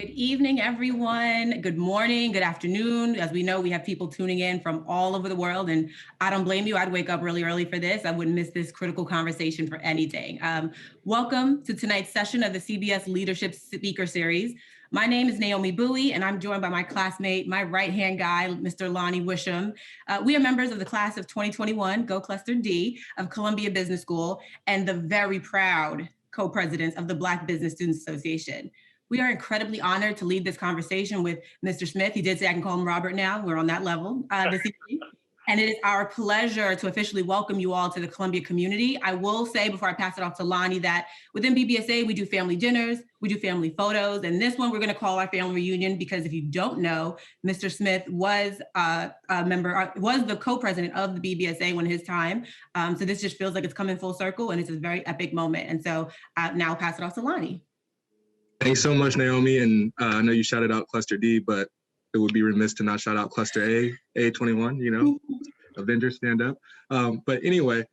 Good evening, everyone. Good morning, good afternoon. As we know, we have people tuning in from all over the world, and I don't blame you. I'd wake up really early for this. I wouldn't miss this critical conversation for anything. Welcome to tonight's session of the CBS Leadership Speaker Series. My name is Naomi Buie, and I'm joined by my classmate, my right-hand guy, Mr. Lonnie Wishom. We are members of the class of 2021, Go Cluster D, of Columbia Business School, and the very proud co-presidents of the Black Business Students Association. We are incredibly honored to lead this conversation with Mr. Smith. He did say I can call him Robert now. We're on that level this evening. And it is our pleasure to officially welcome you all to the Columbia community. I will say before I pass it off to Lonnie that within BBSA, we do family dinners, we do family photos, and this one we're gonna call our family reunion because if you don't know, Mr. Smith was a member, was the co-president of the BBSA when his time. So this just feels like it's coming full circle and it's a very epic moment. And so now I'll pass it off to Lonnie. Thanks so much, Naomi. And I know you shouted out Cluster D, but it would be remiss to not shout out Cluster A, A21, you know, Avengers stand up. But anyway,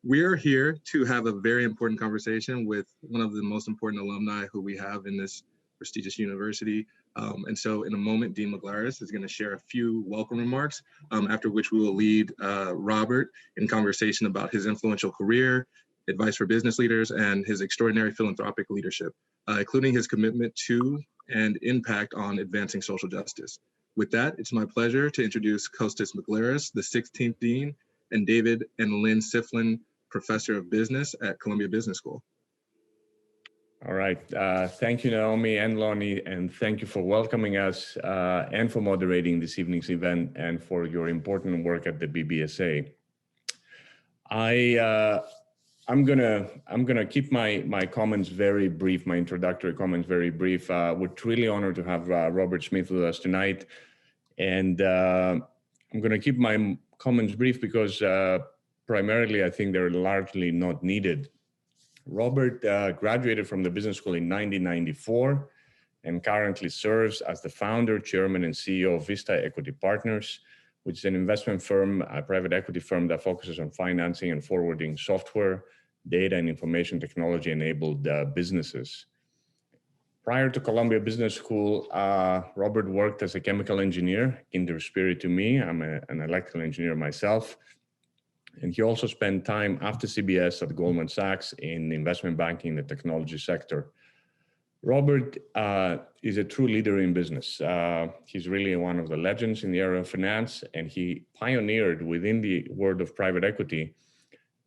we're here to have a very important conversation with one of the most important alumni who we have in this prestigious university. And so in a moment, Dean McGlaris is going to share a few welcome remarks, after which we will lead Robert in conversation about his influential career, advice for business leaders, and his extraordinary philanthropic leadership, including his commitment to and impact on advancing social justice. With that, it's my pleasure to introduce Costas McGlaris, the 16th Dean, and David and Lynn Siflin, Professor of Business at Columbia Business School. All right, thank you, Naomi and Lonnie, and thank you for welcoming us and for moderating this evening's event and for your important work at the BBSA. I'm gonna keep my comments very brief, my introductory comments very brief. We're truly honored to have Robert Smith with us tonight. And I'm gonna keep my comments brief because primarily I think they're largely not needed. Robert graduated from the business school in 1994 and currently serves as the founder, chairman, and CEO of Vista Equity Partners, which is an investment firm, a private equity firm that focuses on financing and forwarding software, data, and information technology enabled businesses. Prior to Columbia Business School, Robert worked as a chemical engineer, kindred spirit to me. I'm an electrical engineer myself. And he also spent time after CBS at Goldman Sachs in investment banking in the technology sector. Robert is a true leader in business. He's really one of the legends in the area of finance, and he pioneered within the world of private equity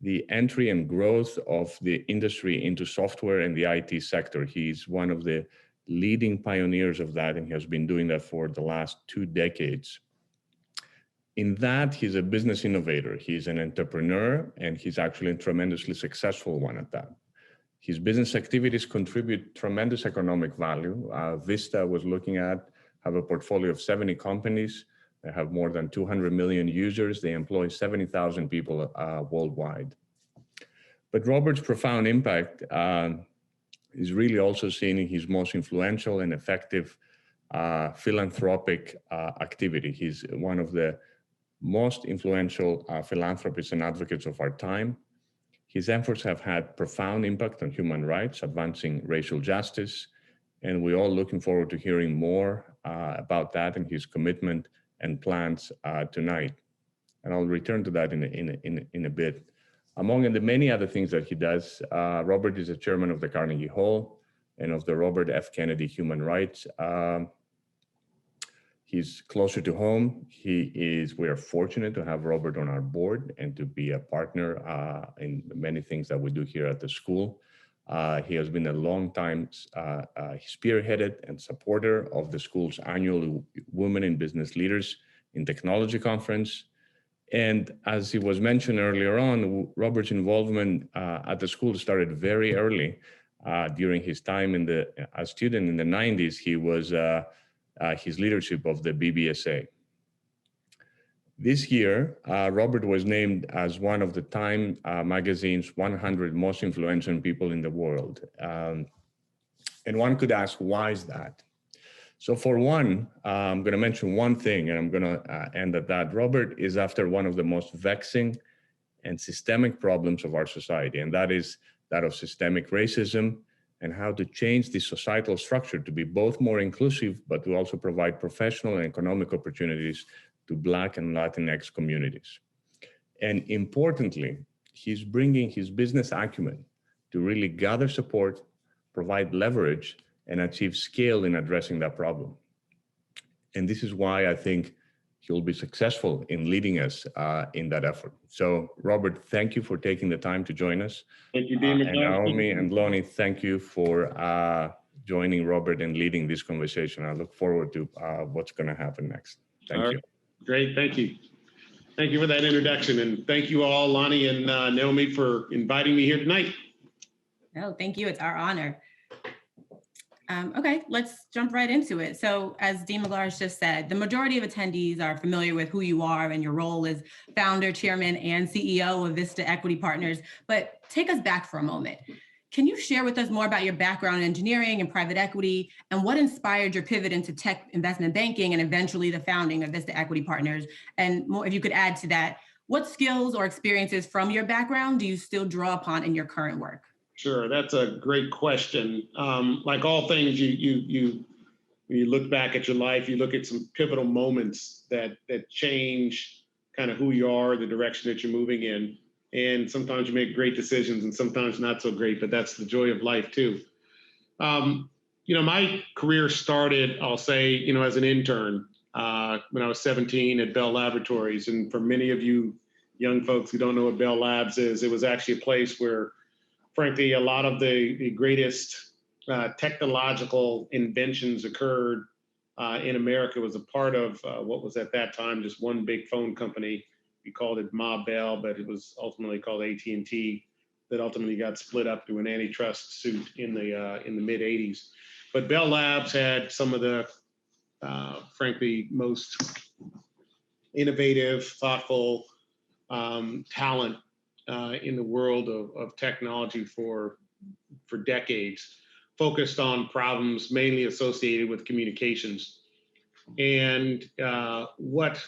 the entry and growth of the industry into software and the IT sector. He's one of the leading pioneers of that, and he has been doing that for the last 2 decades. In that, he's a business innovator. He's an entrepreneur, and he's actually a tremendously successful one at that. His business activities contribute tremendous economic value. Vista was looking at, have a portfolio of 70 companies. They have more than 200 million users. They employ 70,000 people worldwide. But Robert's profound impact is really also seen in his most influential and effective philanthropic activity. He's one of the most influential philanthropists and advocates of our time. His efforts have had profound impact on human rights, advancing racial justice, and we're all looking forward to hearing more about that and his commitment and plans tonight. And I'll return to that in a bit. Among the many other things that he does, Robert is a chairman of the Carnegie Hall and of the Robert F. Kennedy Human Rights. He's closer to home. We are fortunate to have Robert on our board and to be a partner in many things that we do here at the school. He has been a long time spearheaded and supporter of the school's annual Women in Business Leaders in Technology Conference. And as it was mentioned earlier on, Robert's involvement at the school started very early. During his time as student in the 90s, he was his leadership of the BBSA. This year, Robert was named as one of the Time magazine's 100 most influential people in the world. And one could ask, why is that? So for one, I'm going to mention one thing, and I'm going to end at that. Robert is after one of the most vexing and systemic problems of our society, and that is that of systemic racism and how to change the societal structure to be both more inclusive, but to also provide professional and economic opportunities to Black and Latinx communities. And importantly, he's bringing his business acumen to really gather support, provide leverage, and achieve scale in addressing that problem. And this is why I think he'll be successful in leading us in that effort. So Robert, thank you for taking the time to join us. Thank you, Dean. And Naomi and Lonnie, thank you for joining Robert and leading this conversation. I look forward to what's going to happen next. Thank you. Great, thank you. Thank you for that introduction. And thank you all, Lonnie and Naomi, for inviting me here tonight. No, thank you. It's our honor. Okay, let's jump right into it. So as Dean McGlarsh just said, the majority of attendees are familiar with who you are and your role as founder, chairman, and CEO of Vista Equity Partners, but take us back for a moment. Can you share with us more about your background in engineering and private equity and what inspired your pivot into tech investment banking and eventually the founding of Vista Equity Partners? And more, if you could add to that, what skills or experiences from your background do you still draw upon in your current work? Sure, that's a great question. Like all things, when you look back at your life, you look at some pivotal moments that change kind of who you are, the direction that you're moving in. And sometimes you make great decisions and sometimes not so great, but that's the joy of life too. My career started, I'll say, as an intern when I was 17 at Bell Laboratories. And for many of you young folks who don't know what Bell Labs is, it was actually a place where, frankly, a lot of the greatest technological inventions occurred in America. It was a part of what was at that time just one big phone company. We called it Ma Bell, but it was ultimately called AT&T. That ultimately got split up through an antitrust suit in the mid '80s. But Bell Labs had some of the, frankly, most innovative, thoughtful talent in the world of technology for decades, focused on problems mainly associated with communications. And what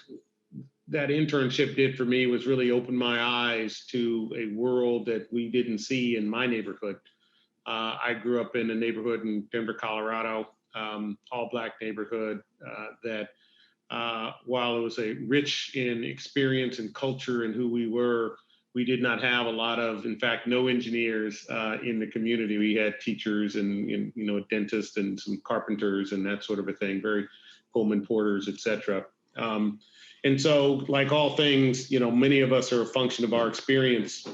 that internship did for me was really open my eyes to a world that we didn't see in my neighborhood. I grew up in a neighborhood in Denver, Colorado, all Black neighborhood that while it was a rich in experience and culture and who we were, we did not have a lot of, in fact, no engineers in the community. We had teachers and a dentist and some carpenters and that sort of a thing, very Pullman porters, et cetera. And so, like all things, many of us are a function of our experience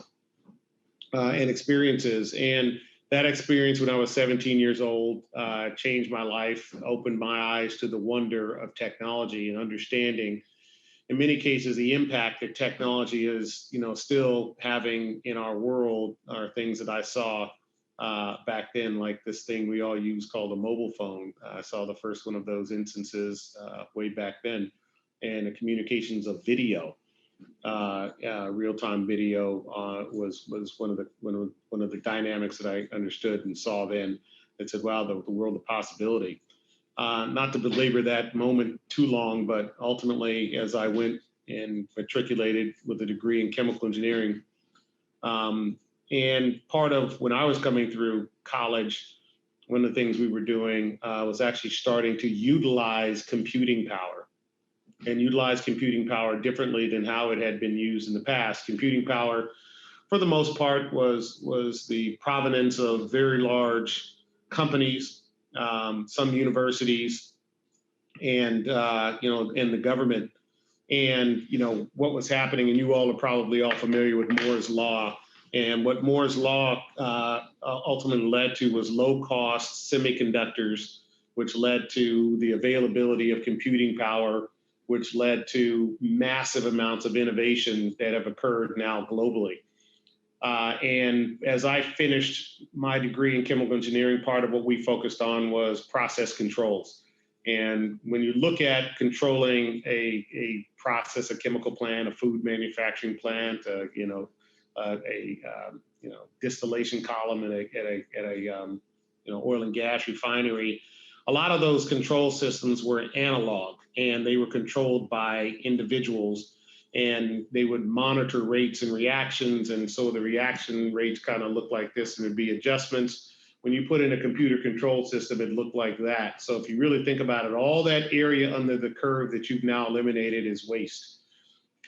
and experiences. And that experience when I was 17 years old changed my life, opened my eyes to the wonder of technology and understanding, in many cases, the impact that technology is, still having in our world are things that I saw back then, like this thing we all use called a mobile phone. I saw the first one of those instances way back then, and the communications of video, real-time video was one of the dynamics that I understood and saw then. That said, wow, the world of possibility. Not to belabor that moment too long, but ultimately, as I went and matriculated with a degree in chemical engineering, and part of when I was coming through college, one of the things we were doing was actually starting to utilize computing power and utilize computing power differently than how it had been used in the past. Computing power, for the most part, was the provenance of very large companies, some universities, and and the government. And what was happening, and you all are probably all familiar with Moore's law. And what Moore's law ultimately led to was low-cost semiconductors, which led to the availability of computing power, which led to massive amounts of innovation that have occurred now globally. And as I finished my degree in chemical engineering, part of what we focused on was process controls. And when you look at controlling a process, a chemical plant, a food manufacturing plant, distillation column at a oil and gas refinery, a lot of those control systems were analog, and they were controlled by individuals, and they would monitor rates and reactions. And so the reaction rates kind of look like this, and there'd be adjustments when you put in a computer control system, it looked like that. So if you really think about it, all that area under the curve that you've now eliminated is waste.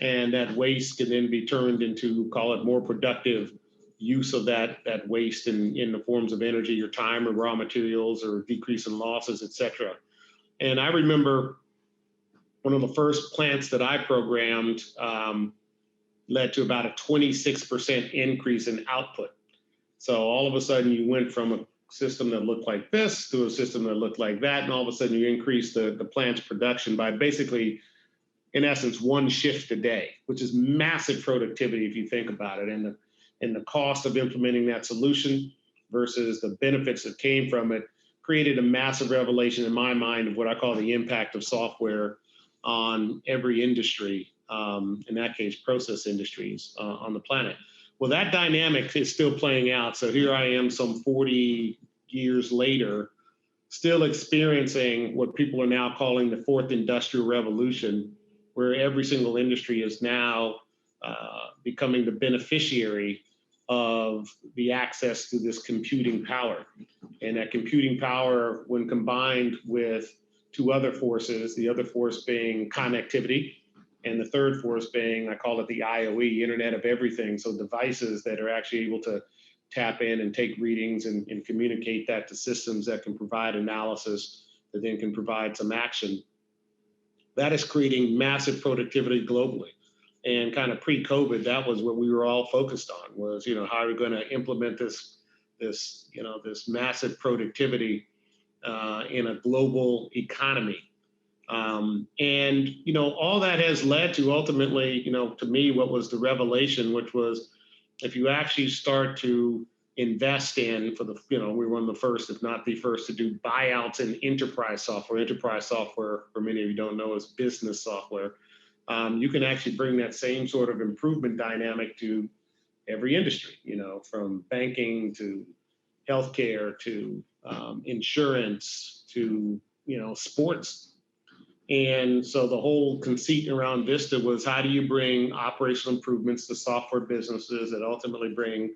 And that waste can then be turned into, call it, more productive use of that waste in the forms of energy or time or raw materials or decrease in losses, et cetera. And I remember one of the first plants that I programmed led to about a 26% increase in output. So all of a sudden you went from a system that looked like this to a system that looked like that. And all of a sudden you increased the plant's production by basically, in essence, one shift a day, which is massive productivity if you think about it. And the cost of implementing that solution versus the benefits that came from it created a massive revelation in my mind of what I call the impact of software on every industry, in that case, process industries on the planet. Well, that dynamic is still playing out. So here I am some 40 years later, still experiencing what people are now calling the fourth industrial revolution, where every single industry is now becoming the beneficiary of the access to this computing power. And that computing power, when combined with two other forces, the other force being connectivity, and the third force being, I call it the IoE, Internet of Everything. So devices that are actually able to tap in and take readings and communicate that to systems that can provide analysis, that then can provide some action. That is creating massive productivity globally. And kind of pre-COVID, that was what we were all focused on, was, how are we going to implement this massive productivity in a global economy. And all that has led to ultimately, to me, what was the revelation, which was, if you actually start to invest in, we were one of the first, if not the first, to do buyouts in enterprise software. Enterprise software, for many of you don't know, is business software. You can actually bring that same sort of improvement dynamic to every industry, from banking to healthcare to insurance to, sports. And so the whole conceit around Vista was, how do you bring operational improvements to software businesses that ultimately bring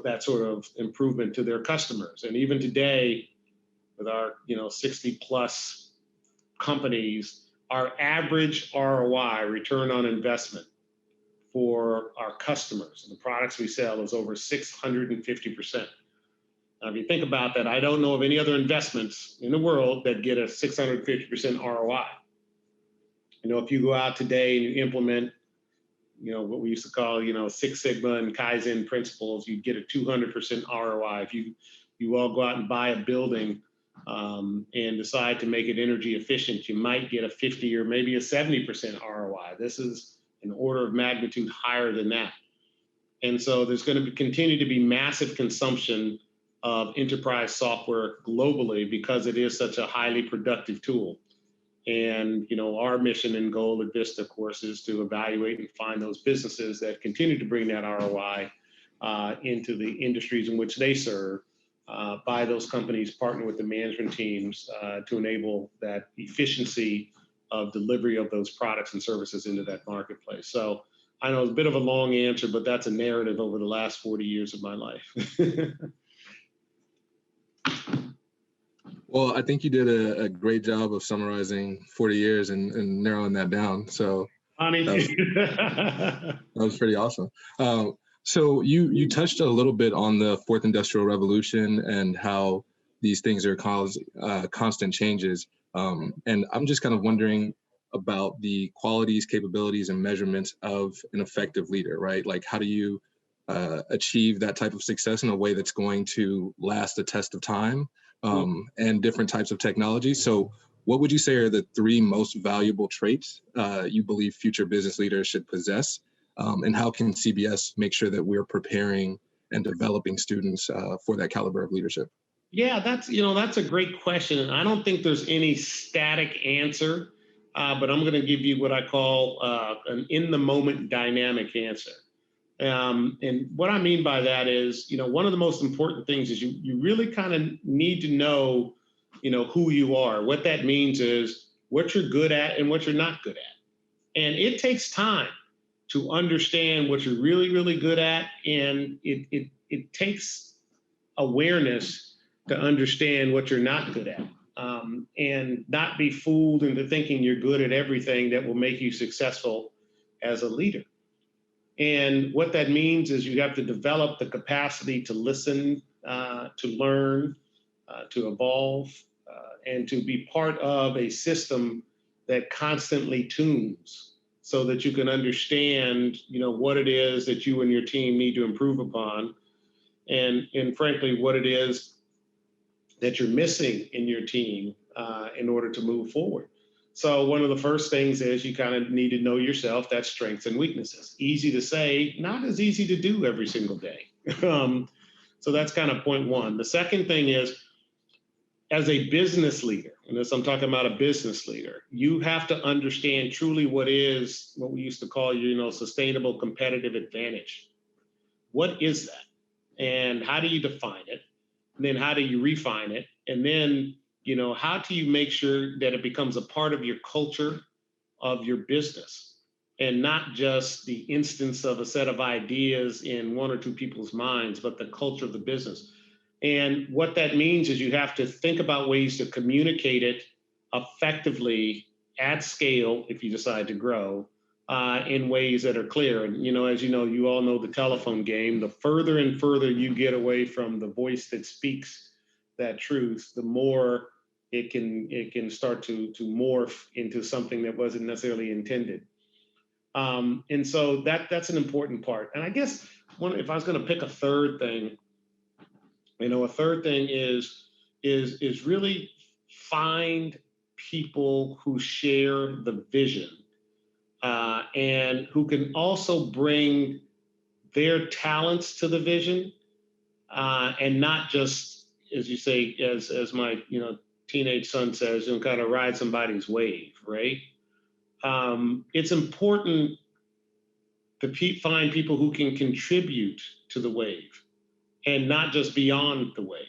that sort of improvement to their customers? And even today, with our 60 plus companies, our average ROI, return on investment, for our customers and the products we sell is over 650%. Now, if you think about that, I don't know of any other investments in the world that get a 650% ROI. If you go out today and you implement, what we used to call, Six Sigma and Kaizen principles, you get a 200% ROI. If you all go out and buy a building and decide to make it energy efficient, you might get a 50 or maybe a 70% ROI. This is an order of magnitude higher than that. And so there's going to continue to be massive consumption of enterprise software globally because it is such a highly productive tool. And, our mission and goal at Vista, of course, is to evaluate and find those businesses that continue to bring that ROI into the industries in which they serve. By those companies, partner with the management teams to enable that efficiency of delivery of those products and services into that marketplace. So I know it's a bit of a long answer, but that's a narrative over the last 40 years of my life. Well, I think you did a great job of summarizing 40 years and narrowing that down. So that was pretty awesome. So you touched a little bit on the fourth industrial revolution and how these things are constant changes. And I'm just kind of wondering about the qualities, capabilities, and measurements of an effective leader, right? Like, how do you achieve that type of success in a way that's going to last the test of time and different types of technology? So what would you say are the three most valuable traits you believe future business leaders should possess? And how can CBS make sure that we're preparing and developing students for that caliber of leadership? Yeah, that's a great question. And I don't think there's any static answer, but I'm going to give you what I call an in-the-moment dynamic answer. And what I mean by that is, one of the most important things is you really kind of need to know, who you are. What that means is what you're good at and what you're not good at. And it takes time to understand what you're really, really good at. And it takes awareness to understand what you're not good at, and not be fooled into thinking you're good at everything that will make you successful as a leader. And what that means is you have to develop the capacity to listen, to learn, to evolve, and to be part of a system that constantly tunes so that you can understand, what it is that you and your team need to improve upon, and frankly, what it is that you're missing in your team in order to move forward. So one of the first things is you kind of need to know yourself, that's strengths and weaknesses. Easy to say, not as easy to do every single day. So that's kind of point one. The second thing is, as a business leader, and as I'm talking about a business leader, you have to understand truly what we used to call, sustainable competitive advantage. What is that? And how do you define it? And then how do you refine it? And then, how do you make sure that it becomes a part of your culture of your business and not just the instance of a set of ideas in one or two people's minds, but the culture of the business. And what that means is you have to think about ways to communicate it effectively at scale if you decide to grow in ways that are clear. And, as you all know the telephone game, the further and further you get away from the voice that speaks that truth, the more it can start to morph into something that wasn't necessarily intended. And so that's an important part. And I guess if I was going to pick a third thing, a third thing is really find people who share the vision and who can also bring their talents to the vision and not just, as you say, as my teenage son says, kind of ride somebody's wave, right? It's important to find people who can contribute to the wave and not just beyond the wave.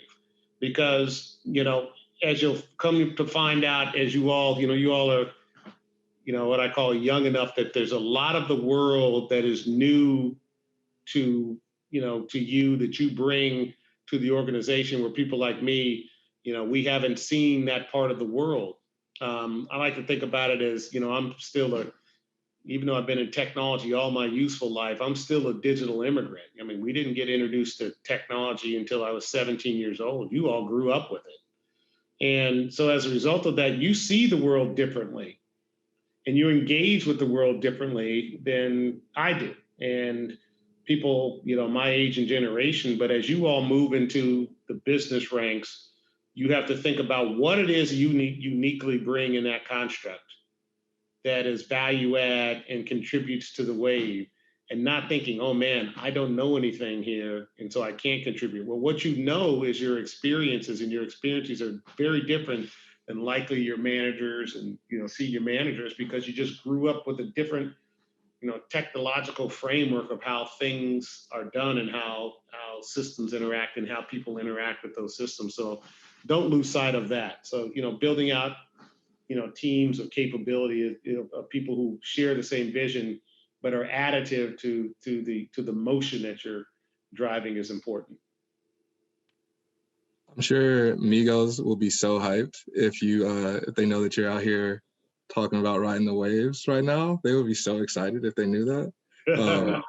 Because, as you'll come to find out, as you all are, what I call young enough that there's a lot of the world that is new to you that you bring to the organization, where people like me, we haven't seen that part of the world. I like to think about it as, I'm still even though I've been in technology all my useful life, I'm still a digital immigrant. I mean, we didn't get introduced to technology until I was 17 years old. You all grew up with it. And so as a result of that, you see the world differently and you engage with the world differently than I do. And people, my age and generation, but as you all move into the business ranks, you have to think about what it is you uniquely bring in that construct that is value add and contributes to the wave, and not thinking, oh man, I don't know anything here, and so I can't contribute. Well, what you know is your experiences, and your experiences are very different than likely your managers and senior managers, because you just grew up with a different technological framework of how things are done and how systems interact and how people interact with those systems. So don't lose sight of that. So building out teams of capability of people who share the same vision but are additive to the motion that you're driving is important. I'm sure Migos will be so hyped if they know that you're out here talking about riding the waves right now. They would be so excited if they knew that.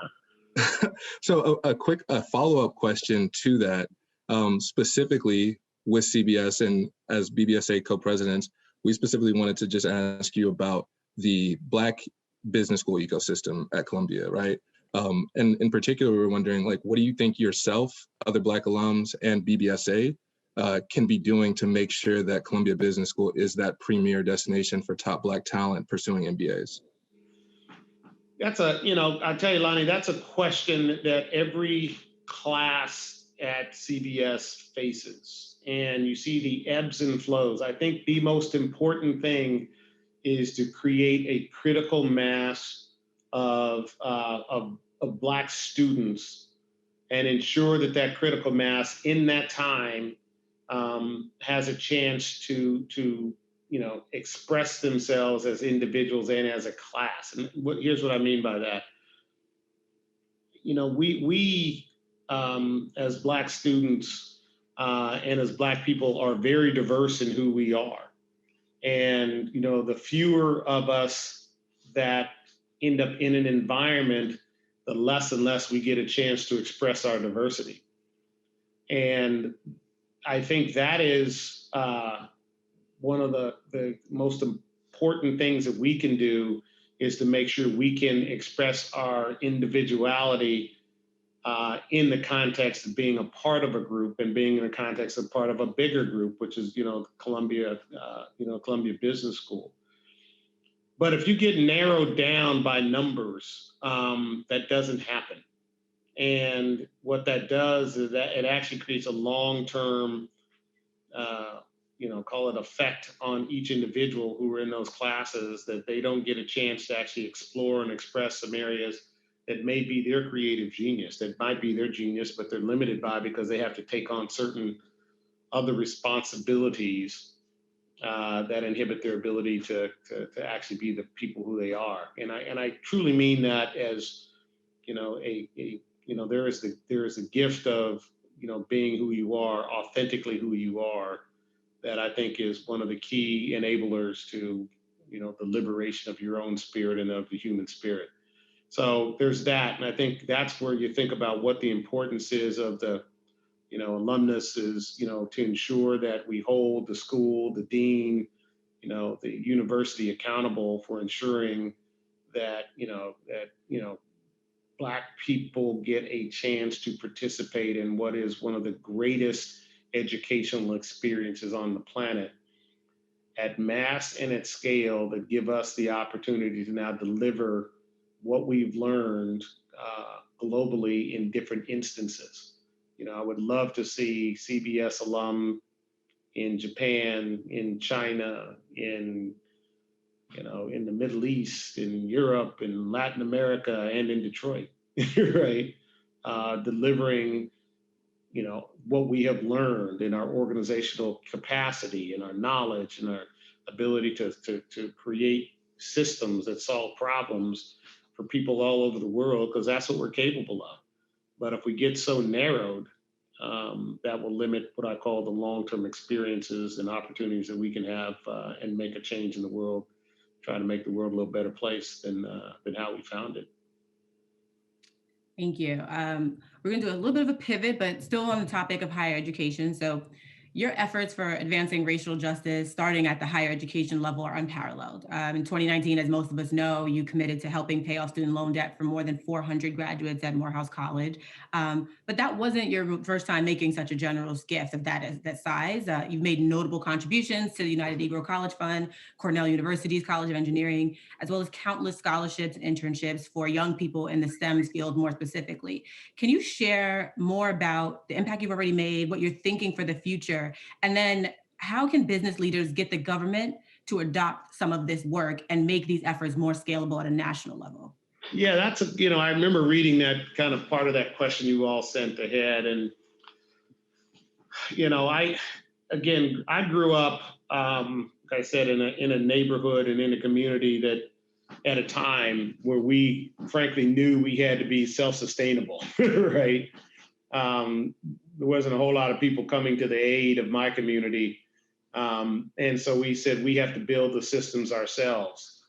So a quick follow-up question to that, specifically with CBS and as BBSA co-presidents, we specifically wanted to just ask you about the Black business school ecosystem at Columbia, right? And in particular, we're wondering, what do you think yourself, other Black alums, and BBSA can be doing to make sure that Columbia Business School is that premier destination for top Black talent pursuing MBAs? That's I'll tell you, Lonnie, that's a question that every class at CBS faces. And you see the ebbs and flows. I think the most important thing is to create a critical mass of Black students and ensure that critical mass in that time has a chance to express themselves as individuals and as a class. And here's what I mean by that. We as Black students, and as Black people are very diverse in who we are. And, the fewer of us that end up in an environment, the less and less we get a chance to express our diversity. And I think that is one of the most important things that we can do, is to make sure we can express our individuality in the context of being a part of a group and being in the context of part of a bigger group, which is, Columbia Business School. But if you get narrowed down by numbers, that doesn't happen. And what that does is that it actually creates a long-term, call it effect on each individual who are in those classes, that they don't get a chance to actually explore and express some areas that may be their creative genius, that might be their genius, but they're limited by because they have to take on certain other responsibilities that inhibit their ability to actually be the people who they are. And I truly mean that as, there is a gift of, being who you are, authentically who you are, that I think is one of the key enablers to, the liberation of your own spirit and of the human spirit. So there's that. And I think that's where you think about what the importance is of the, alumnus is, to ensure that we hold the school, the dean, the university accountable for ensuring that, Black people get a chance to participate in what is one of the greatest educational experiences on the planet, at mass and at scale, that give us the opportunity to now deliver what we've learned globally in different instances. I would love to see CBS alum in Japan, in China, in the Middle East, in Europe, in Latin America, and in Detroit, right? Delivering, what we have learned in our organizational capacity and our knowledge and our ability to create systems that solve problems for people all over the world, because that's what we're capable of. But if we get so narrowed, that will limit what I call the long-term experiences and opportunities that we can have and make a change in the world, try to make the world a little better place than how we found it. Thank you. We're going to do a little bit of a pivot, but still on the topic of higher education. So your efforts for advancing racial justice, starting at the higher education level, are unparalleled. In 2019, as most of us know, you committed to helping pay off student loan debt for more than 400 graduates at Morehouse College. But that wasn't your first time making such a generous gift of that size. You've made notable contributions to the United Negro College Fund, Cornell University's College of Engineering, as well as countless scholarships and internships for young people in the STEM field more specifically. Can you share more about the impact you've already made, what you're thinking for the future? And then how can business leaders get the government to adopt some of this work and make these efforts more scalable at a national level? Yeah, I remember reading that kind of part of that question you all sent ahead. And, I grew up, like I said, in a neighborhood and in a community that at a time where we frankly knew we had to be self-sustainable, right? There wasn't a whole lot of people coming to the aid of my community. And so we said, we have to build the systems ourselves.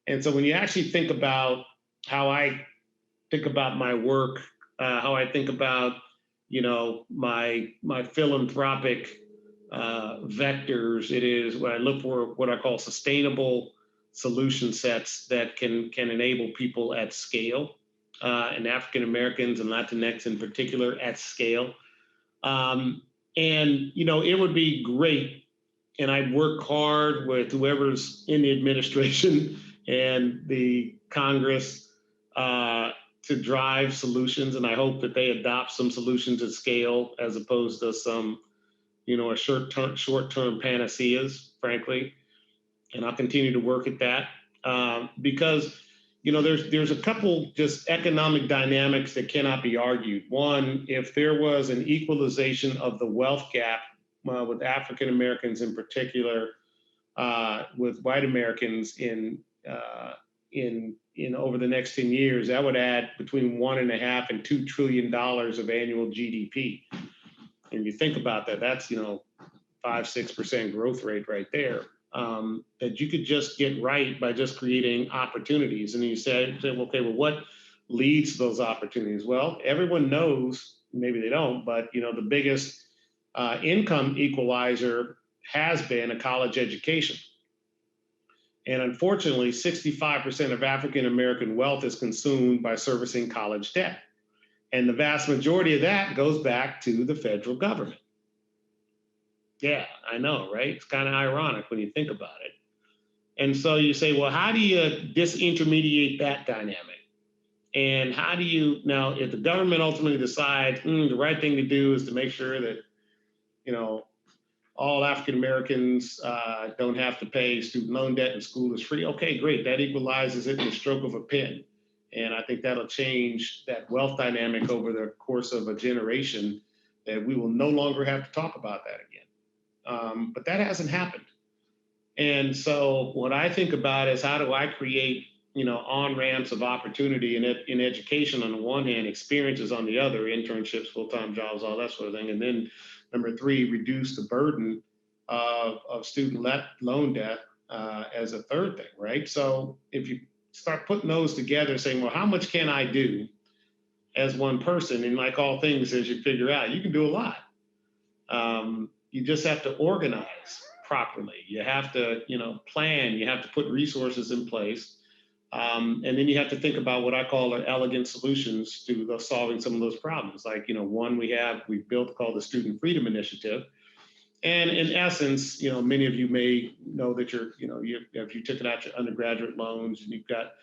And so when you actually think about how I think about my work, how I think about, my philanthropic vectors, it is when I look for what I call sustainable solution sets that can enable people at scale, and African Americans and Latinx in particular at scale. And, it would be great, and I'd work hard with whoever's in the administration and the Congress to drive solutions. And I hope that they adopt some solutions at scale as opposed to some, a short-term panaceas, frankly. And I'll continue to work at that because, there's a couple just economic dynamics that cannot be argued. One, if there was an equalization of the wealth gap with African Americans in particular, with white Americans in over the next 10 years, that would add between $1.5 and $2 trillion of annual GDP. And you think about that, that's, 5-6% growth rate right there, that you could just get right by just creating opportunities. And you say, okay, well, what leads to those opportunities? Well, everyone knows, maybe they don't, but the biggest income equalizer has been a college education. And unfortunately, 65% of African American wealth is consumed by servicing college debt. And the vast majority of that goes back to the federal government. Yeah, I know, right? It's kind of ironic when you think about it. And so you say, well, how do you disintermediate that dynamic? And how do you, now, if the government ultimately decides the right thing to do is to make sure that, all African Americans don't have to pay student loan debt and school is free. Okay, great. That equalizes it in the stroke of a pen. And I think that'll change that wealth dynamic over the course of a generation, that we will no longer have to talk about that again. But that hasn't happened. And so what I think about is, how do I create, on-ramps of opportunity in education on the one hand, experiences on the other, internships, full-time jobs, all that sort of thing. And then number 3, reduce the burden of student loan debt as a third thing, right? So if you start putting those together, saying, well, how much can I do as one person? And like all things, as you figure out, you can do a lot. You just have to organize properly. You have to, plan. You have to put resources in place. And then you have to think about what I call elegant solutions to solving some of those problems. Like, one we've built called the Student Freedom Initiative. And in essence, many of you may know that if you took out your undergraduate loans and you've got,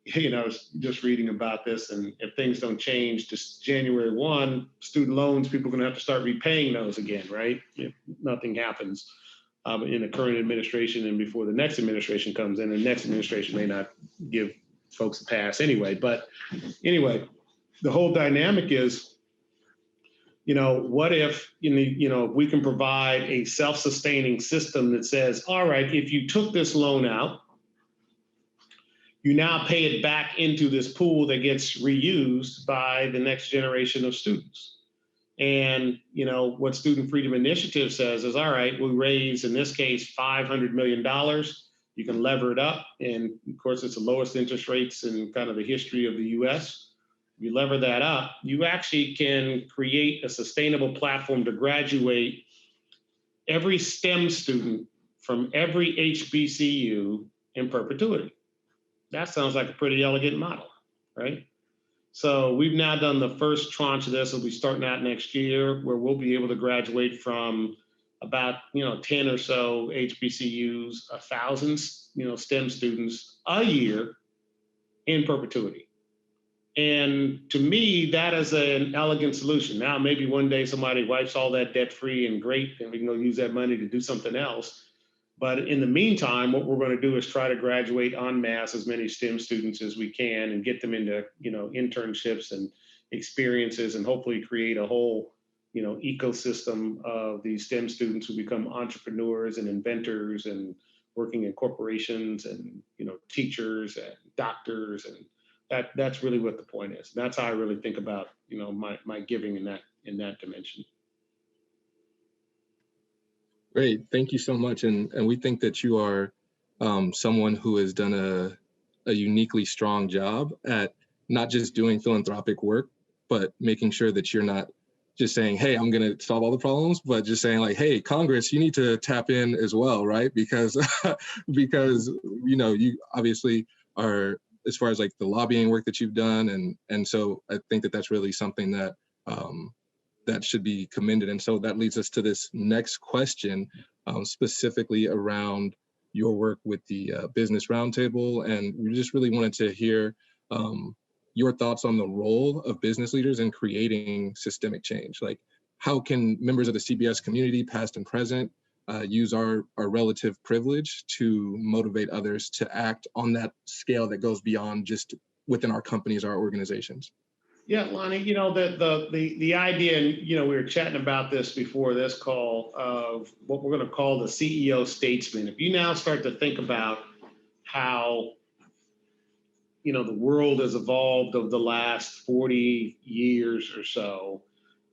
just reading about this, and if things don't change, just January 1, student loans, people are going to have to start repaying those again, right? If nothing happens in the current administration and before the next administration comes in. The next administration may not give folks a pass anyway. But anyway, the whole dynamic is, what if, we can provide a self-sustaining system that says, all right, if you took this loan out, you now pay it back into this pool that gets reused by the next generation of students. And, what Student Freedom Initiative says is, all right, we raise, in this case, $500 million. You can lever it up. And of course, it's the lowest interest rates in kind of the history of the US. If you lever that up, you actually can create a sustainable platform to graduate every STEM student from every HBCU in perpetuity. That sounds like a pretty elegant model, right? So we've now done the first tranche of this. We'll be starting out next year, where we'll be able to graduate from about 10 or so HBCUs, 1,000 STEM students a year in perpetuity. And to me, that is an elegant solution. Now, maybe one day somebody wipes all that debt free, and great, and we can go use that money to do something else. But in the meantime, what we're going to do is try to graduate en masse as many STEM students as we can, and get them into, internships and experiences, and hopefully create a whole, ecosystem of these STEM students who become entrepreneurs and inventors and working in corporations and, teachers and doctors. And that's really what the point is. That's how I really think about, my giving in that dimension. Great, thank you so much. And we think that you are someone who has done a uniquely strong job at not just doing philanthropic work, but making sure that you're not just saying, hey, I'm going to solve all the problems, but just saying like, hey, Congress, you need to tap in as well, right? Because you obviously are, as far as like the lobbying work that you've done, and so I think that that's really something that that should be commended. And so that leads us to this next question, specifically around your work with the Business Roundtable. And we just really wanted to hear your thoughts on the role of business leaders in creating systemic change. Like, how can members of the CBS community, past and present, use our relative privilege to motivate others to act on that scale that goes beyond just within our companies, our organizations? Yeah, Lonnie, the idea, and we were chatting about this before this call, of what we're going to call the CEO statesman. If you now start to think about how the world has evolved over the last 40 years or so,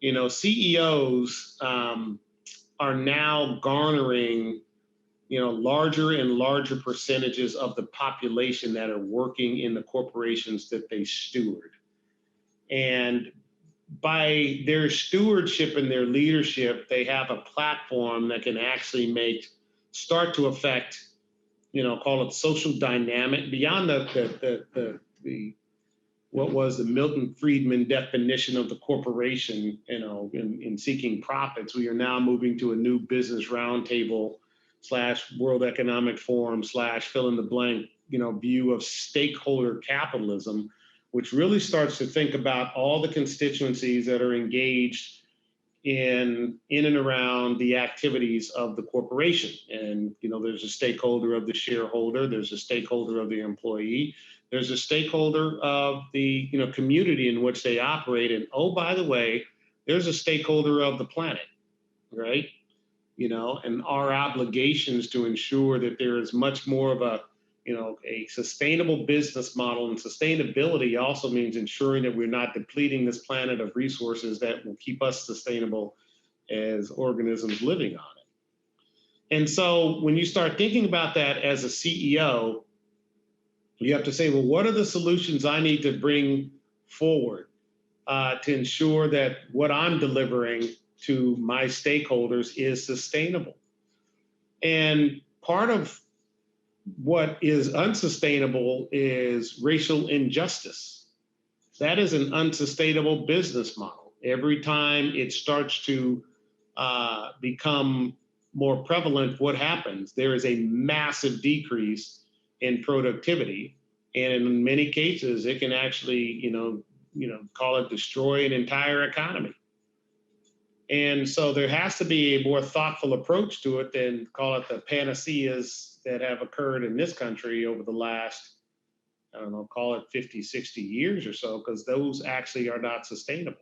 CEOs are now garnering, larger and larger percentages of the population that are working in the corporations that they steward. And by their stewardship and their leadership, they have a platform that can actually start to affect, call it social dynamic beyond the what was the Milton Friedman definition of the corporation, in seeking profits. We are now moving to a new business roundtable / World Economic Forum / fill in the blank, view of stakeholder capitalism, which really starts to think about all the constituencies that are engaged in and around the activities of the corporation. And, there's a stakeholder of the shareholder, there's a stakeholder of the employee, there's a stakeholder of the, community in which they operate. And oh, by the way, there's a stakeholder of the planet, right? And our obligations to ensure that there is much more of a sustainable business model. And sustainability also means ensuring that we're not depleting this planet of resources that will keep us sustainable as organisms living on it. And so when you start thinking about that as a CEO, you have to say, well, what are the solutions I need to bring forward to ensure that what I'm delivering to my stakeholders is sustainable? And part of what is unsustainable is racial injustice. That is an unsustainable business model. Every time it starts to become more prevalent, what happens? There is a massive decrease in productivity. And in many cases, it can actually, call it destroy an entire economy. And so there has to be a more thoughtful approach to it than call it the panaceas that have occurred in this country over the last, call it 50, 60 years or so, because those actually are not sustainable.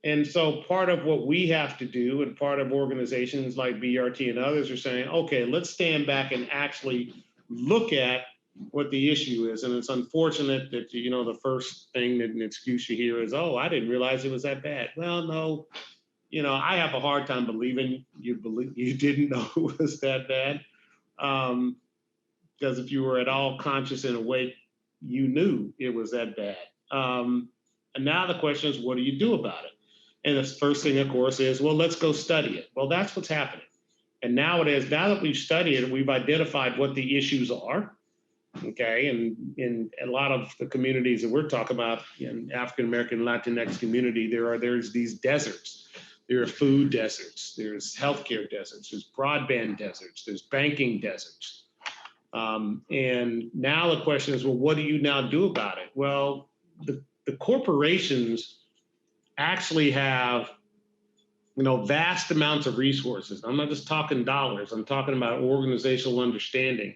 And so part of what we have to do, and part of organizations like BRT and others are saying, okay, let's stand back and actually look at what the issue is. And it's unfortunate that, the first thing that an excuse you hear is, oh, I didn't realize it was that bad. Well, no, I have a hard time believing you didn't know it was that bad. Because if you were at all conscious and awake, you knew it was that bad. And now the question is, what do you do about it? And the first thing, of course, is, well, let's go study it. Well, that's what's happening. And now that we've studied it, we've identified what the issues are. Okay, and in a lot of the communities that we're talking about in African American Latinx community, there's these deserts. There are food deserts, there's healthcare deserts, there's broadband deserts, there's banking deserts. And now the question is, well, what do you now do about it? Well, the corporations actually have, vast amounts of resources. I'm not just talking dollars, I'm talking about organizational understanding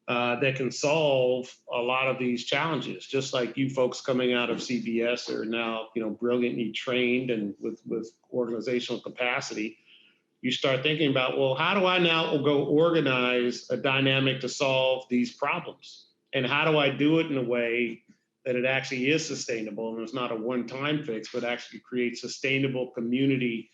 that can solve a lot of these challenges. Just like you folks coming out of CBS are now, brilliantly trained and with organizational capacity. You start thinking about, well, how do I now go organize a dynamic to solve these problems? And how do I do it in a way that it actually is sustainable and it's not a one-time fix, but actually creates sustainable community,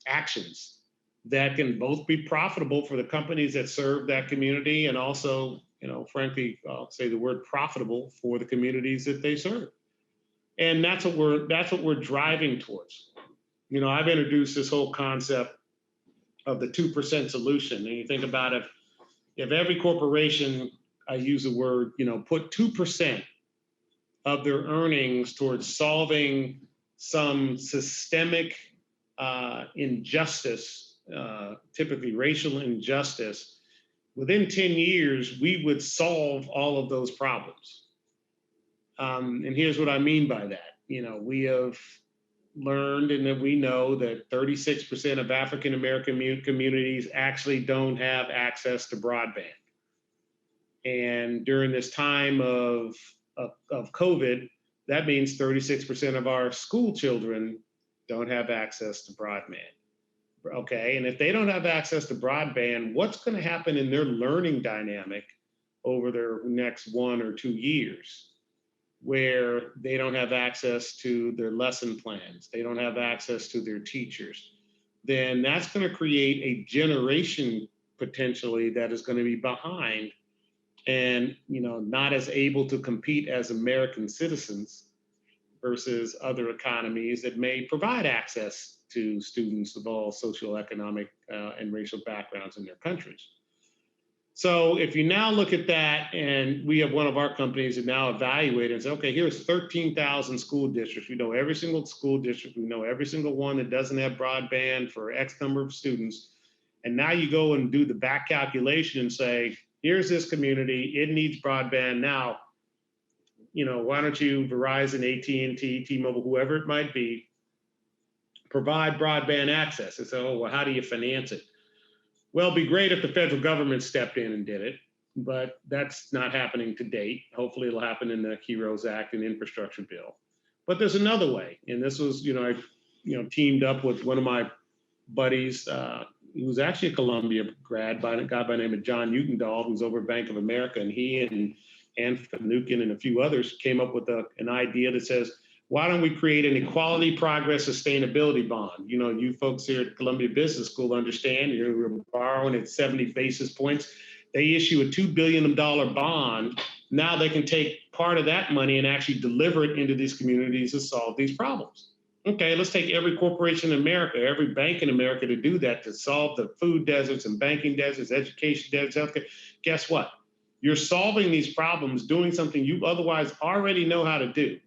actions that can both be profitable for the companies that serve that community and also, frankly, I'll say the word profitable for the communities that they serve. And that's what we're driving towards. I've introduced this whole concept of the 2% solution. And you think about if every corporation, I use the word, put 2% of their earnings towards solving some systemic injustice, typically racial injustice, within 10 years, we would solve all of those problems. And here's what I mean by that. We have learned and that we know that 36% of African American communities actually don't have access to broadband. And during this time of COVID, that means 36% of our school children don't have access to broadband. Okay, and if they don't have access to broadband, what's going to happen in their learning dynamic over their next 1 or 2 years? where they don't have access to their lesson plans, they don't have access to their teachers, then that's going to create a generation potentially that is going to be behind and, you know, not as able to compete as American citizens versus other economies that may provide access to students of all socioeconomic and racial backgrounds in their countries. So if you now look at that, and we have one of our companies that now evaluate and say, okay, here's 13,000 school districts. We know every single school district. We know every single one that doesn't have broadband for X number of students. And now you go and do the back calculation and say, here's this community, it needs broadband now. You know, why don't you, Verizon, AT&T, T-Mobile, whoever it might be, provide broadband access? And so, oh, well, how do you finance it? Well, it'd be great if the federal government stepped in and did it, but that's not happening to date. Hopefully it'll happen in the HEROES Act and infrastructure bill. But there's another way. And this was, I teamed up with one of my buddies. He was actually a Columbia grad, by a guy by the name of John Utendahl, who's over at Bank of America. And he and Ann Finucane and a few others came up with an idea that says, why don't we create an equality, progress, sustainability bond? You know, you folks here at Columbia Business School understand you're borrowing at 70 basis points. They issue a $2 billion bond. Now they can take part of that money and actually deliver it into these communities to solve these problems. Okay, let's take every corporation in America, every bank in America to do that, to solve the food deserts and banking deserts, education deserts, healthcare. Guess what? You're solving these problems, doing something you otherwise already know how to do.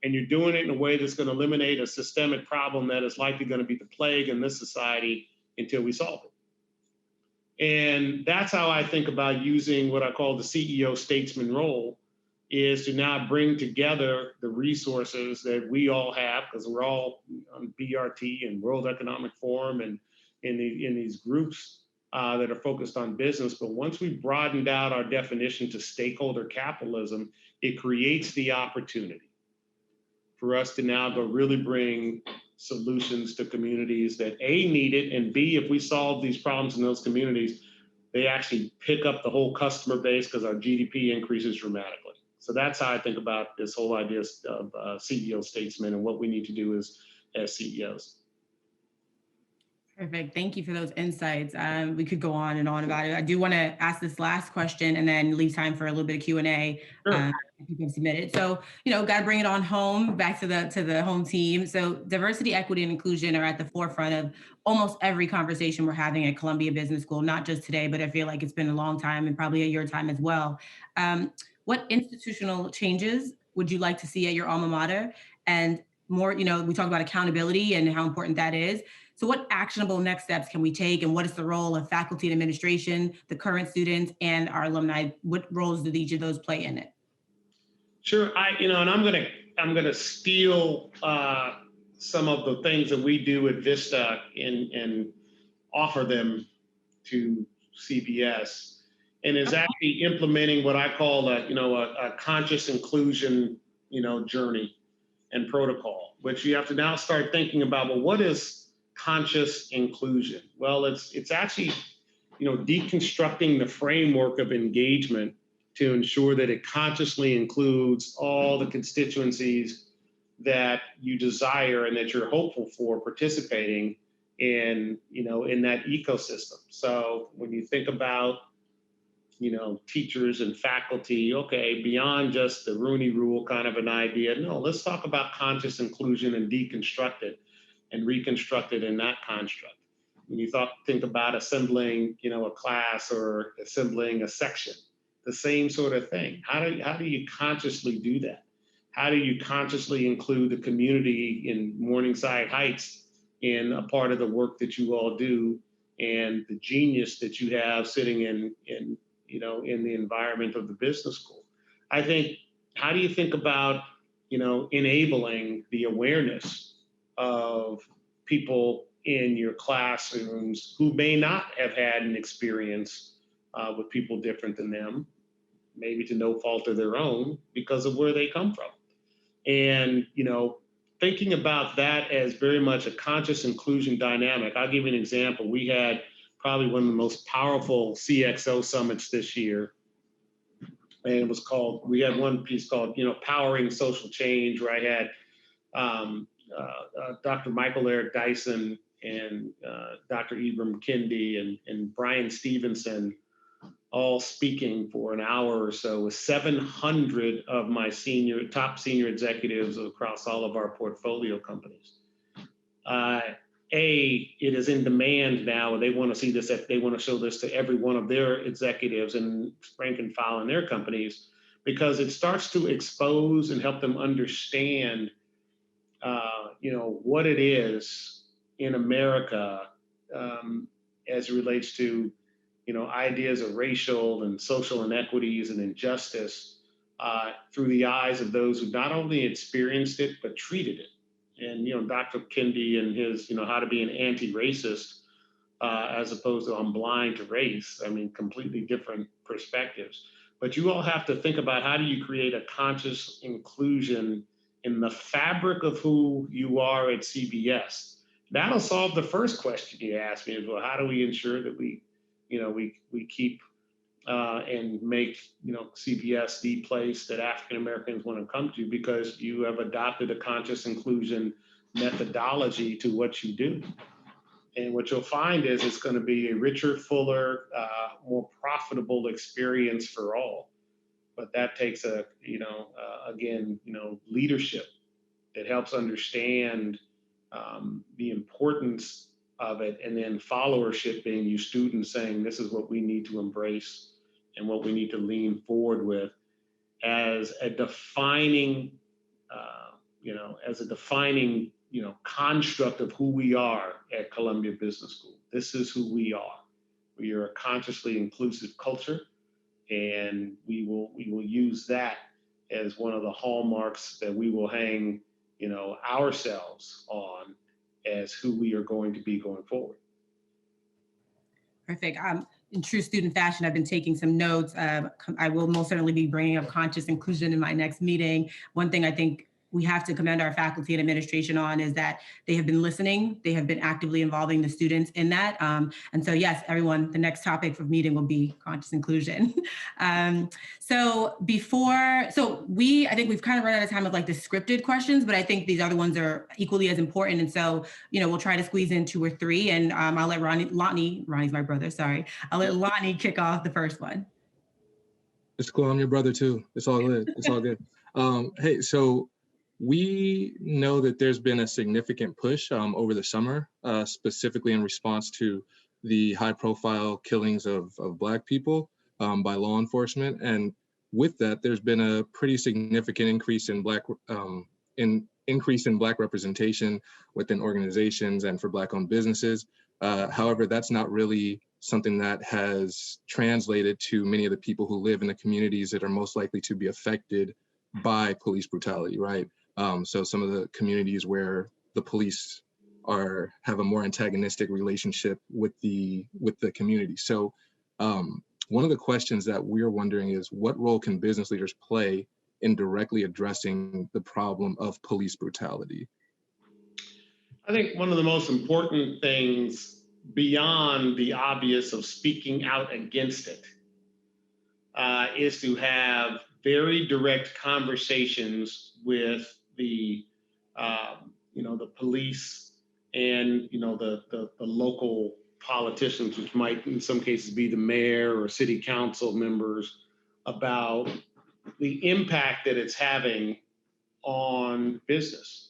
And you're doing it in a way that's going to eliminate a systemic problem that is likely going to be the plague in this society until we solve it. And that's how I think about using what I call the CEO statesman role, is to now bring together the resources that we all have, because we're all on BRT and World Economic Forum and in these groups that are focused on business. But once we broadened out our definition to stakeholder capitalism, it creates the opportunity for us to now go really bring solutions to communities that A, need it, and B, if we solve these problems in those communities, they actually pick up the whole customer base because our GDP increases dramatically. So that's how I think about this whole idea of CEO statesmen and what we need to do as CEOs. Perfect. Thank you for those insights. We could go on and on about it. I do want to ask this last question and then leave time for a little bit of Q&A. Sure. If you can submit it. So, got to bring it on home, back to the home team. So diversity, equity, and inclusion are at the forefront of almost every conversation we're having at Columbia Business School, not just today, but I feel like it's been a long time and probably your time as well. What institutional changes would you like to see at your alma mater? And more, we talk about accountability and how important that is. So what actionable next steps can we take, and what is the role of faculty and administration, the current students, and our alumni? What roles do each of those play in it? Sure, and I'm gonna steal some of the things that we do at Vista and offer them to CBS, and is actually implementing what I call a conscious inclusion journey and protocol, which you have to now start thinking about. Well, what is conscious inclusion? Well, it's actually deconstructing the framework of engagement to ensure that it consciously includes all the constituencies that you desire and that you're hopeful for participating in that ecosystem. So when you think about teachers and faculty, okay, beyond just the Rooney Rule kind of an idea, no, let's talk about conscious inclusion and deconstruct it and reconstruct it in that construct. When you think about assembling, a class or assembling a section, the same sort of thing. How do you consciously do that? How do you consciously include the community in Morningside Heights in a part of the work that you all do, and the genius that you have sitting in the environment of the business school? I think, how do you think about, enabling the awareness of people in your classrooms who may not have had an experience with people different than them, maybe to no fault of their own because of where they come from? And, thinking about that as very much a conscious inclusion dynamic. I'll give you an example. We had probably one of the most powerful CXO summits this year and it was called, we had one piece called, Powering Social Change, where I had Dr. Michael Eric Dyson and Dr. Ibram Kendi and Brian Stevenson all speaking for an hour or so with 700 of my top senior executives across all of our portfolio companies. It is in demand now, and they want to see this, they want to show this to every one of their executives and rank and file in their companies, because it starts to expose and help them understand, what it is in America as it relates to, ideas of racial and social inequities and injustice through the eyes of those who not only experienced it, but treated it. And, Dr. Kendi and his, how to be an anti-racist as opposed to I'm blind to race. I mean, completely different perspectives. But you all have to think about, how do you create a conscious inclusion in the fabric of who you are at CBS? That'll solve the first question you asked me, is, well, how do we ensure that we keep and make, CBS the place that African Americans want to come to, because you have adopted a conscious inclusion methodology to what you do. And what you'll find is it's going to be a richer, fuller, more profitable experience for all. But that takes leadership that helps understand the importance of it, and then followership being you students saying, this is what we need to embrace and what we need to lean forward with as a defining, construct of who we are at Columbia Business School. This is who we are. We are a consciously inclusive culture, and we will use that as one of the hallmarks that we will hang, ourselves on as who we are going to be going forward. Perfect. In true student fashion, I've been taking some notes. I will most certainly be bringing up conscious inclusion in my next meeting. One thing I think we have to commend our faculty and administration on is that they have been listening. They have been actively involving the students in that. And so yes, everyone, the next topic for meeting will be conscious inclusion. I think we've kind of run out of time of like the scripted questions, but I think these other ones are equally as important. And so, we'll try to squeeze in 2 or 3, and I'll let Ronnie's my brother, sorry. I'll let Lonnie kick off the first one. It's cool, I'm your brother too. It's all good, it's all good. Hey, so we know that there's been a significant push over the summer, specifically in response to the high-profile killings of Black people by law enforcement. And with that, there's been a pretty significant increase in Black representation within organizations and for Black-owned businesses. However, that's not really something that has translated to many of the people who live in the communities that are most likely to be affected by police brutality, right? So some of the communities where the police have a more antagonistic relationship with the community. So one of the questions that we're wondering is, what role can business leaders play in directly addressing the problem of police brutality? I think one of the most important things, beyond the obvious of speaking out against it, is to have very direct conversations with the police and the local politicians, which might in some cases be the mayor or city council members, about the impact that it's having on business.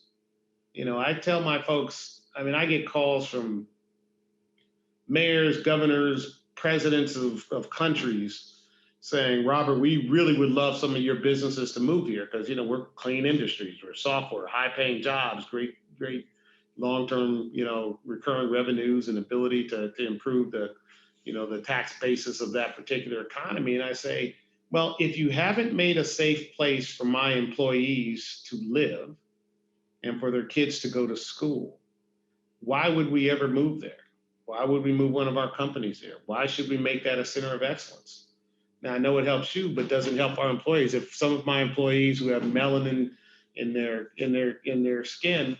I tell my folks, I get calls from mayors, governors, presidents of countries saying, Robert, we really would love some of your businesses to move here because, we're clean industries, we're software, high paying jobs, great long-term, recurring revenues and ability to improve the tax basis of that particular economy. And I say, well, if you haven't made a safe place for my employees to live and for their kids to go to school, why would we ever move there? Why would we move one of our companies there? Why should we make that a center of excellence? Now, I know it helps you, but doesn't help our employees. If some of my employees who have melanin in their skin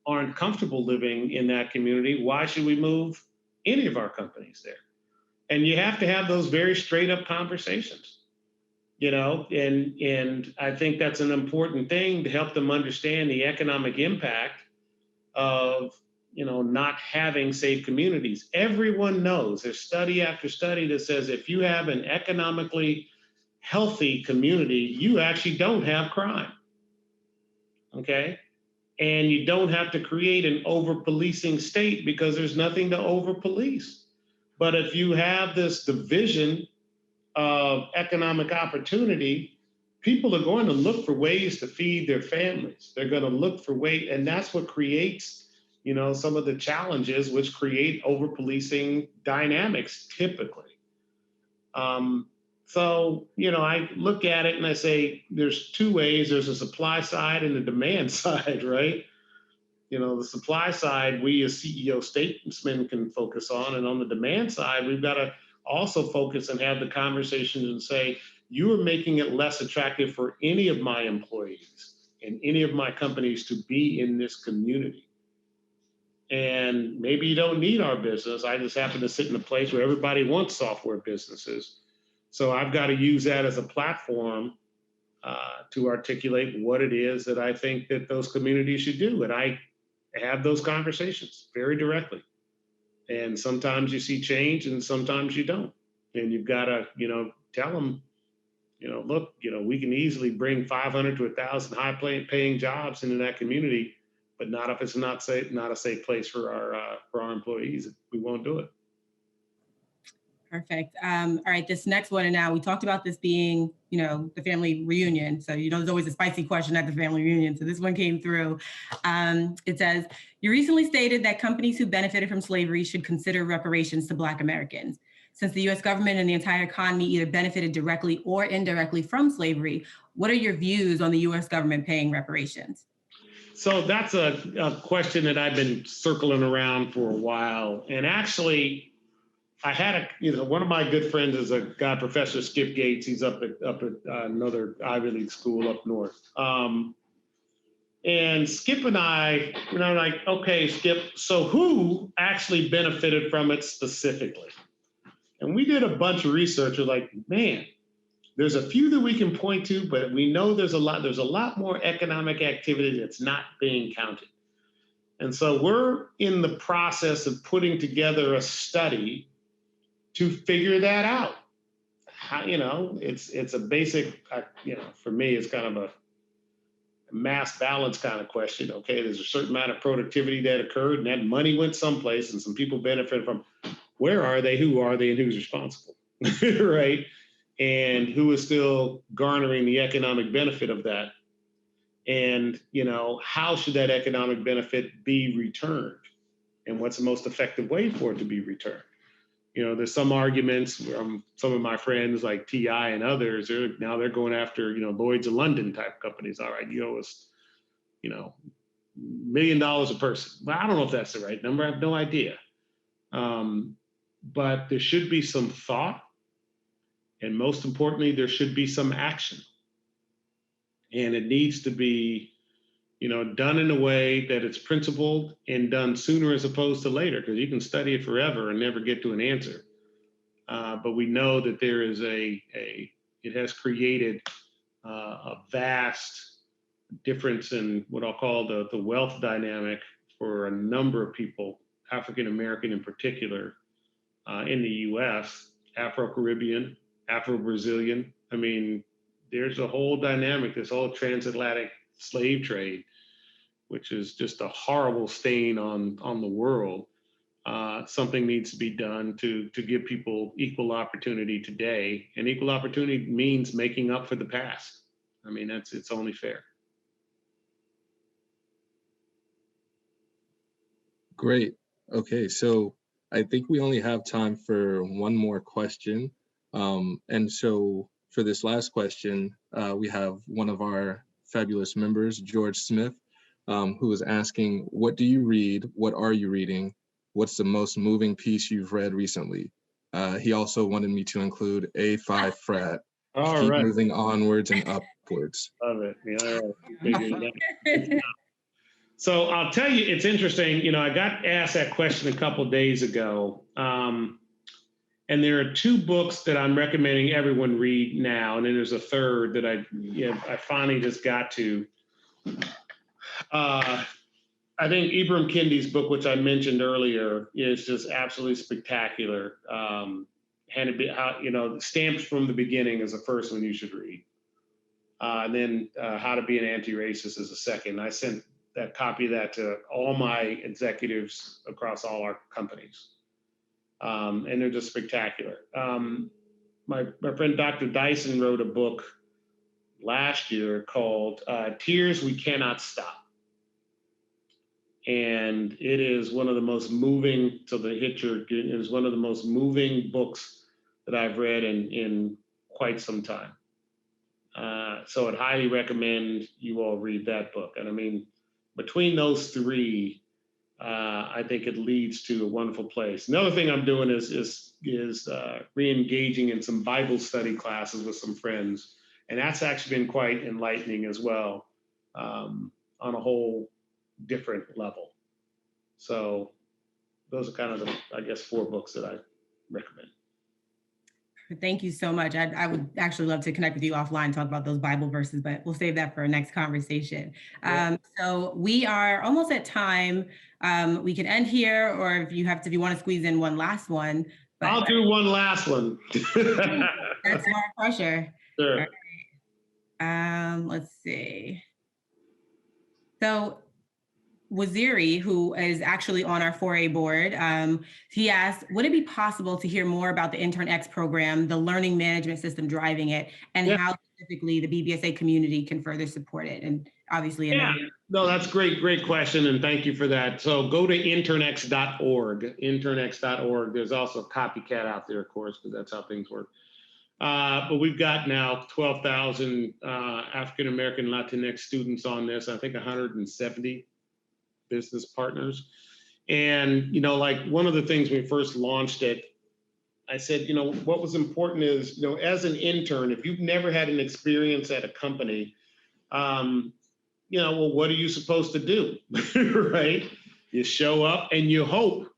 aren't comfortable living in that community, why should we move any of our companies there? And you have to have those very straight up conversations. and I think that's an important thing to help them understand the economic impact of, not having safe communities. Everyone knows, there's study after study that says if you have an economically healthy community, you actually don't have crime. Okay. And you don't have to create an over-policing state because there's nothing to over-police. But if you have this division of economic opportunity, people are going to look for ways to feed their families. They're going to look for ways, and that's what creates, some of the challenges which create over-policing dynamics typically. So, I look at it and I say, there's two ways. There's a supply side and a demand side, right? The supply side, we as CEO statesmen can focus on. And on the demand side, we've got to also focus and have the conversations and say, you are making it less attractive for any of my employees and any of my companies to be in this community. And maybe you don't need our business. I just happen to sit in a place where everybody wants software businesses. So I've got to use that as a platform to articulate what it is that I think that those communities should do. And I have those conversations very directly. And sometimes you see change and sometimes you don't. And you've got to, tell them, look, we can easily bring 500 to 1,000 high-paying jobs into that community, but not if it's not a safe place for our employees. We won't do it. Perfect. All right, this next one, and now we talked about this being, the family reunion. So, there's always a spicy question at the family reunion. So this one came through. It says, you recently stated that companies who benefited from slavery should consider reparations to Black Americans. Since the US government and the entire economy either benefited directly or indirectly from slavery, what are your views on the US government paying reparations? So that's a question that I've been circling around for a while. And actually, I had one of my good friends is a guy, Professor Skip Gates. He's up at another Ivy League school up north. And Skip and I, like, okay, Skip, so who actually benefited from it specifically? And we did a bunch of research. We're like, man, there's a few that we can point to, but we know there's a lot more economic activity that's not being counted. And so we're in the process of putting together a study to figure that out. How, it's a basic, for me, it's kind of a mass balance kind of question. Okay, there's a certain amount of productivity that occurred and that money went someplace and some people benefit from. Where are they? Who are they? And who's responsible? Right? And who is still garnering the economic benefit of that? And, how should that economic benefit be returned? And what's the most effective way for it to be returned? There's some arguments from some of my friends like TI and others, they're going after, Lloyd's of London type companies. All right, it's, $1 million a person. Well, I don't know if that's the right number. I have no idea. But there should be some thought. And most importantly, there should be some action. And it needs to be, done in a way that it's principled and done sooner as opposed to later, because you can study it forever and never get to an answer. But we know that there is it has created a vast difference in what I'll call the wealth dynamic for a number of people, African American in particular, in the US, Afro-Caribbean, Afro-Brazilian. I mean, there's a whole dynamic, this whole transatlantic slave trade, which is just a horrible stain on the world. Something needs to be done to give people equal opportunity today. And equal opportunity means making up for the past. I mean, it's only fair. Great. Okay, so I think we only have time for one more question. And so for this last question, we have one of our fabulous members, George Smith, who is asking, what do you read? What are you reading? What's the most moving piece you've read recently? He also wanted me to include A5 frat. All Keep right. moving onwards and upwards. Love it. Yeah. So I'll tell you, it's interesting. I got asked that question a couple of days ago. And there are 2 books that I'm recommending everyone read now, and then there's a third that I finally just got to. I think Ibram Kendi's book, which I mentioned earlier, is just absolutely spectacular. Stamps from the Beginning is the first one you should read. And then How to Be an Anti-Racist is the second. I sent that copy of that to all my executives across all our companies. And they're just spectacular. My friend Dr. Dyson wrote a book last year called Tears We Cannot Stop. And it is one of the most moving, it is one of the most moving books that I've read in quite some time. So I'd highly recommend you all read that book. And I mean, between those 3, I think it leads to a wonderful place. Another thing I'm doing is re-engaging in some Bible study classes with some friends. And that's actually been quite enlightening as well, on a whole different level. So those are kind of the, I guess, 4 books that I recommend. Thank you so much. I would actually love to connect with you offline and talk about those Bible verses, but we'll save that for our next conversation. Yeah. So we are almost at time. We can end here, or if you want to squeeze in one last one. But I'll do one last one. That's our pressure. Sure. Let's see. So Waziri, who is actually on our 4A board, he asked, would it be possible to hear more about the Intern X program, the learning management system driving it, and how specifically the BBSA community can further support it? And obviously, no, that's great question, and thank you for that. So go to internx.org, internx.org. There's also a copycat out there, of course, because that's how things work. But we've got now 12,000 African-American Latinx students on this, I think 170 business partners. And, like one of the things when we first launched it, I said, what was important is, as an intern, if you've never had an experience at a company, well, what are you supposed to do, right? You show up and you hope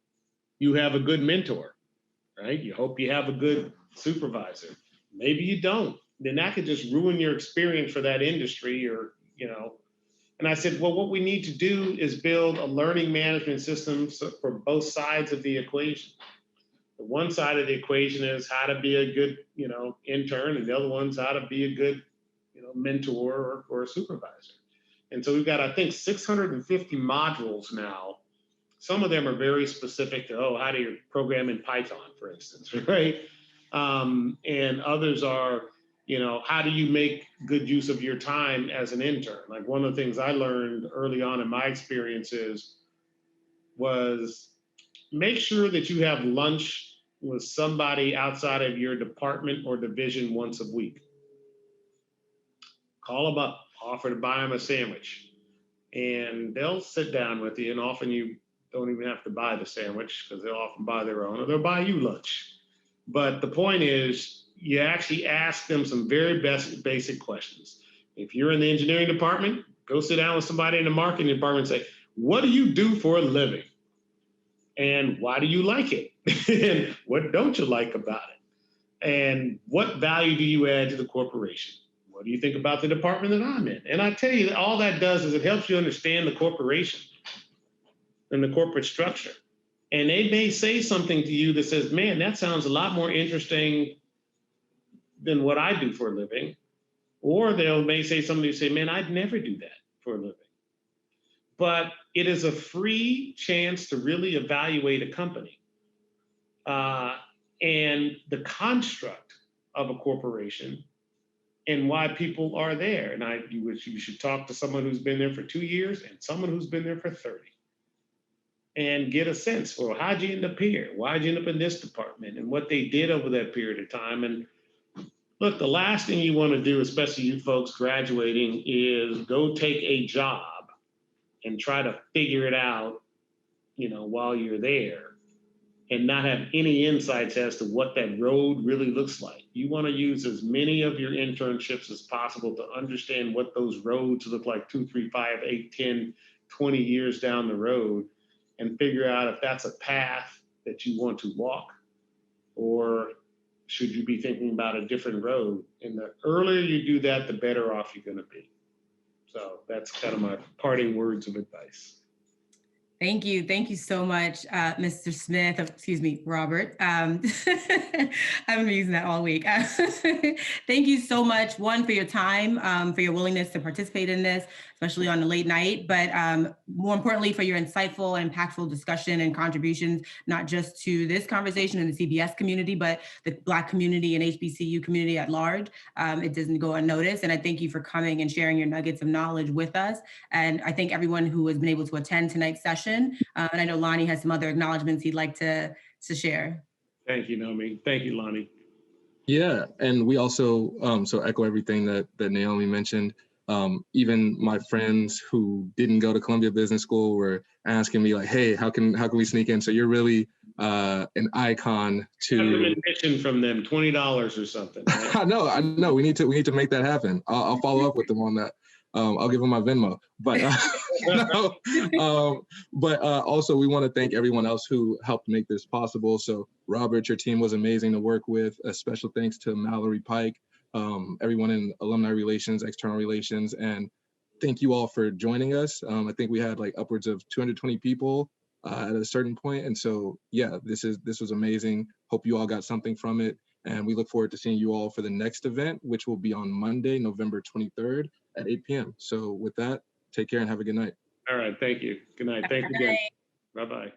you have a good mentor, right? You hope you have a good supervisor. Maybe you don't. Then that could just ruin your experience for that industry or, And I said, well, what we need to do is build a learning management system for both sides of the equation. The one side of the equation is how to be a good, intern, and the other one's how to be a good, mentor or a supervisor. And so we've got, I think, 650 modules now. Some of them are very specific to, how do you program in Python, for instance, right? And others are, how do you make good use of your time as an intern? Like one of the things I learned early on in my experiences was make sure that you have lunch with somebody outside of your department or division once a week. Call them up, offer to buy them a sandwich, and they'll sit down with you. And often you don't even have to buy the sandwich because they'll often buy their own, or they'll buy you lunch. But the point is, you actually ask them some very basic questions. If you're in the engineering department, go sit down with somebody in the marketing department and say, what do you do for a living? And why do you like it? And what don't you like about it? And what value do you add to the corporation? What do you think about the department that I'm in? And I tell you, all that does is it helps you understand the corporation and the corporate structure. And they may say something to you that says, man, that sounds a lot more interesting than what I do for a living. Or may say something to say, man, I'd never do that for a living. But it is a free chance to really evaluate a company and the construct of a corporation and why people are there. And you should talk to someone who's been there for 2 years and someone who's been there for 30. And get a sense for how'd you end up here? Why'd you end up in this department? And what they did over that period of time. And look, the last thing you want to do, especially you folks graduating, is go take a job and try to figure it out, while you're there and not have any insights as to what that road really looks like. You want to use as many of your internships as possible to understand what those roads look like 2, 3, 5, 8, 10, 20 years down the road, and figure out if that's a path that you want to walk or should you be thinking about a different road? And the earlier you do that, the better off you're going to be. So that's kind of my parting words of advice. Thank you. Thank you so much, Mr. Smith. Excuse me, Robert. I've been using that all week. Thank you so much, one, for your time, for your willingness to participate in this, especially on a late night, but more importantly, for your insightful and impactful discussion and contributions, not just to this conversation in the CBS community, but the Black community and HBCU community at large. It doesn't go unnoticed. And I thank you for coming and sharing your nuggets of knowledge with us. And I thank everyone who has been able to attend tonight's session. And I know Lonnie has some other acknowledgements he'd like to share. Thank you, Naomi. Thank you, Lonnie. Yeah, and we also so echo everything that Naomi mentioned. Even my friends who didn't go to Columbia Business School were asking me like, "Hey, how can we sneak in?" So you're really an icon to admission from them, $20 or something. Right? I know. We need to make that happen. I'll follow up with them on that. I'll give them my Venmo, but also we want to thank everyone else who helped make this possible. So Robert, your team was amazing to work with. A special thanks to Mallory Pike, everyone in alumni relations, external relations, and thank you all for joining us. I think we had like upwards of 220 people at a certain point, and so yeah, this was amazing. Hope you all got something from it. And we look forward to seeing you all for the next event, which will be on Monday, November 23rd at 8 p.m. So with that, take care and have a good night. All right. Thank you. Good night. Thanks again. Bye-bye.